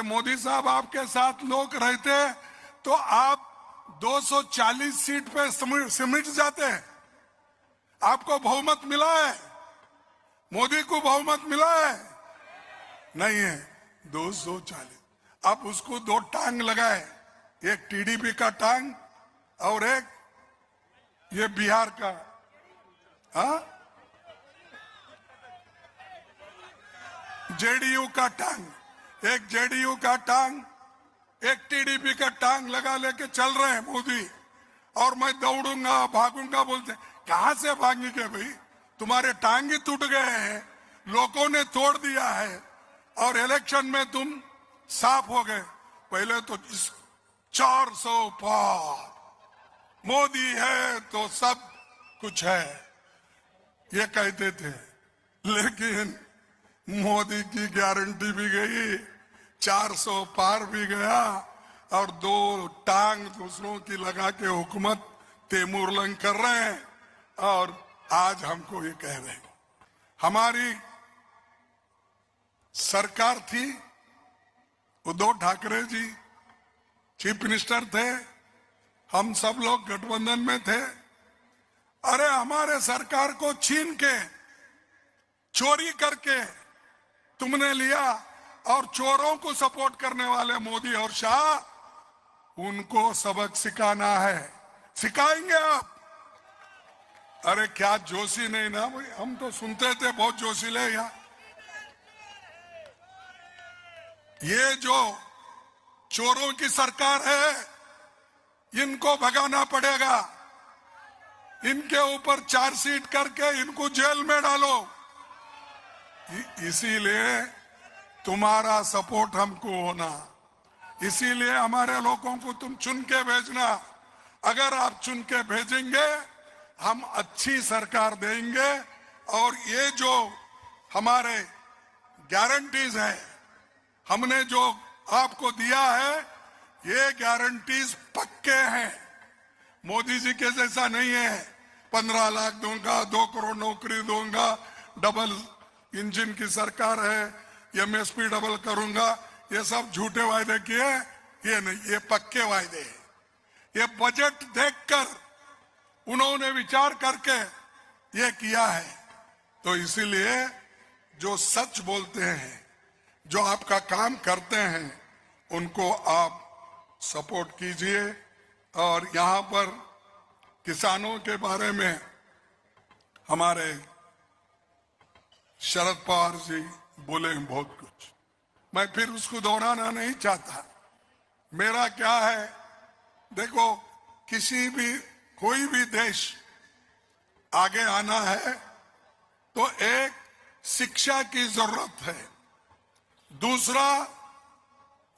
अरे मोदी साहब, आपके साथ लोग रहते तो आप 240 सीट पे सिमट जाते हैं। आपको बहुमत मिला है, मोदी को बहुमत मिला है नहीं है, 240। अब उसको दो टांग लगाए, एक टीडीपी का टांग और एक ये बिहार का, हाँ, जेडीयू का टांग, एक जेडीयू का टांग, एक टीडीपी का टांग लगा लेके चल रहे हैं मोदी। और मैं दौड़ूंगा भागूंगा बोलते, कहां से भागेंगे भाई, तुम्हारे टांग ही टूट गए हैं, लोगों ने तोड़ दिया है और इलेक्शन में तुम साफ हो गए। पहले तो 400 पार, मोदी है तो सब कुछ है, ये कहते थे। लेकिन मोदी की गारंटी भी गई, 400 पार भी गया और दो टांग दूसरों की लगा के हुकूमत तेमुरलंग कर रहे हैं। और आज हमको ये कह रहे हैं, हमारी सरकार थी, उद्धव ठाकरे जी चीफ मिनिस्टर थे, हम सब लोग गठबंधन में थे। अरे हमारे सरकार को छीन के, चोरी करके तुमने लिया और चोरों को सपोर्ट करने वाले मोदी और शाह, उनको सबक सिखाना है, सिखाएंगे आप। अरे क्या जोशी नहीं ना भाई, हम तो सुनते थे बहुत जोशीले यहाँ। ये जो चोरों की सरकार है, इनको भगाना पड़ेगा, इनके ऊपर चार्जशीट करके इनको जेल में डालो। इसीलिए तुम्हारा सपोर्ट हमको होना, इसीलिए हमारे लोगों को तुम चुन के भेजना। अगर आप चुन के भेजेंगे, हम अच्छी सरकार देंगे। और ये जो हमारे गारंटीज है, हमने जो आपको दिया है, ये गारंटीज पक्के हैं। मोदी जी के जैसा नहीं है, 15 लाख दूंगा, 2 करोड़ नौकरी दूंगा, डबल इंजन की सरकार है, एमएसपी डबल करूंगा, ये सब झूठे वायदे किए। ये नहीं, ये पक्के वायदे हैं। ये बजट देखकर उन्होंने विचार करके ये किया है। तो इसीलिए जो सच बोलते हैं, जो आपका काम करते हैं, उनको आप सपोर्ट कीजिए। और यहाँ पर किसानों के बारे में हमारे शरद पवार जी बोले बहुत कुछ, मैं फिर उसको दोहराना नहीं चाहता। मेरा क्या है, देखो, कोई भी देश आगे आना है तो एक शिक्षा की जरूरत है, दूसरा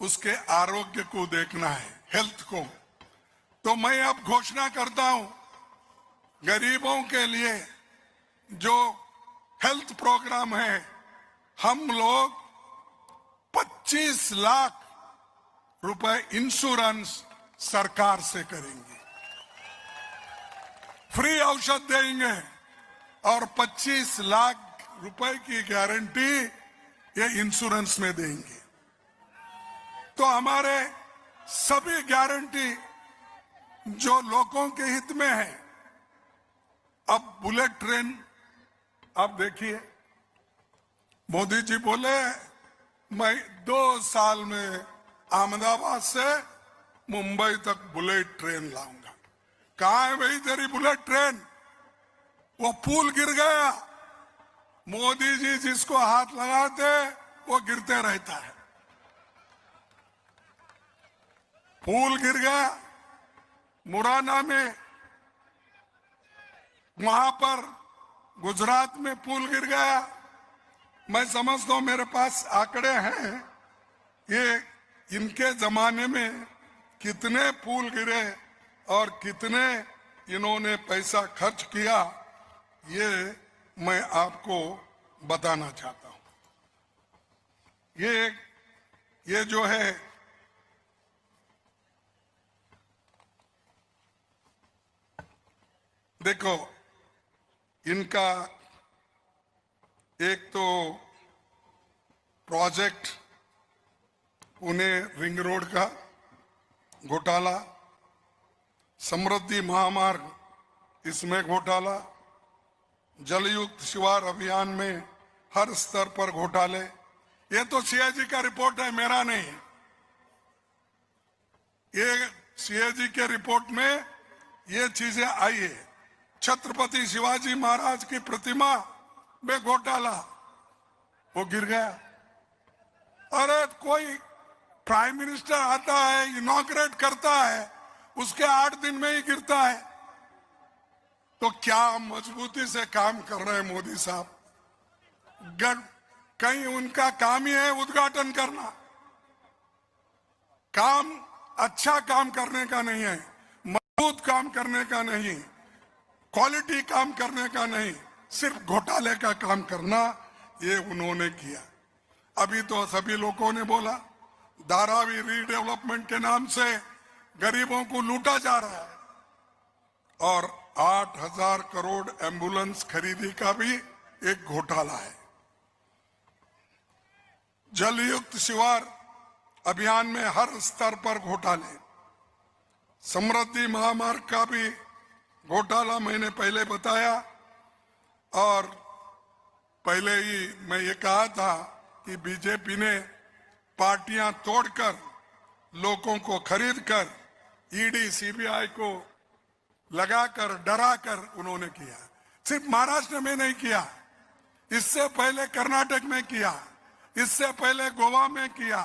उसके आरोग्य को देखना है, हेल्थ को। तो मैं अब घोषणा करता हूं, गरीबों के लिए जो हेल्थ प्रोग्राम है, हम लोग 25 लाख रुपए इंश्योरेंस सरकार से करेंगे, फ्री औषध देंगे और 25 लाख रुपए की गारंटी ये इंश्योरेंस में देंगे। तो हमारे सभी गारंटी जो लोगों के हित में है। अब बुलेट ट्रेन, अब देखिए, मोदी जी बोले मैं 2 साल में अहमदाबाद से मुंबई तक बुलेट ट्रेन लाऊंगा। कहां है भाई तेरी बुलेट ट्रेन? वो पुल गिर गया, मोदी जी जिसको हाथ लगाते वो गिरते रहता है। पुल गिर गया मुरैना में, वहां पर गुजरात में पुल गिर गया। मैं समझता हूं, मेरे पास आंकड़े हैं, ये इनके जमाने में कितने पुल गिरे और कितने इन्होंने पैसा खर्च किया, ये मैं आपको बताना चाहता हूं। ये जो है, देखो, इनका एक तो प्रोजेक्ट पुणे रिंग रोड का घोटाला, समृद्धि महामार्ग इसमें घोटाला, जलयुक्त शिवार अभियान में हर स्तर पर घोटाले। ये तो सीएजी का रिपोर्ट है, मेरा नहीं। ये सीएजी के रिपोर्ट में ये चीजें आई है। छत्रपति शिवाजी महाराज की प्रतिमा में घोटाला, वो गिर गया। अरे कोई प्राइम मिनिस्टर आता है, इनॉग्रेट करता है, उसके 8 दिन में ही गिरता है। तो क्या मजबूती से काम कर रहे हैं मोदी साहब? कहीं उनका काम ही है उद्घाटन करना, काम अच्छा काम करने का नहीं है, मजबूत काम करने का नहीं, क्वालिटी काम करने का नहीं, सिर्फ घोटाले का काम करना, ये उन्होंने किया। अभी तो सभी लोगों ने बोला धारावी रीडेवलपमेंट के नाम से गरीबों को लूटा जा रहा है, और 8,000 करोड़ एम्बुलेंस खरीदी का भी एक घोटाला है। जलयुक्त शिवार अभियान में हर स्तर पर घोटाले, समृद्धि महामार्ग का भी घोटाला मैंने पहले बताया, और पहले ही मैं ये कहा था कि बीजेपी ने पार्टियां तोड़कर लोगों को खरीदकर ईडी सीबीआई को लगाकर डराकर उन्होंने किया। सिर्फ महाराष्ट्र में नहीं किया, इससे पहले कर्नाटक में किया, इससे पहले गोवा में किया,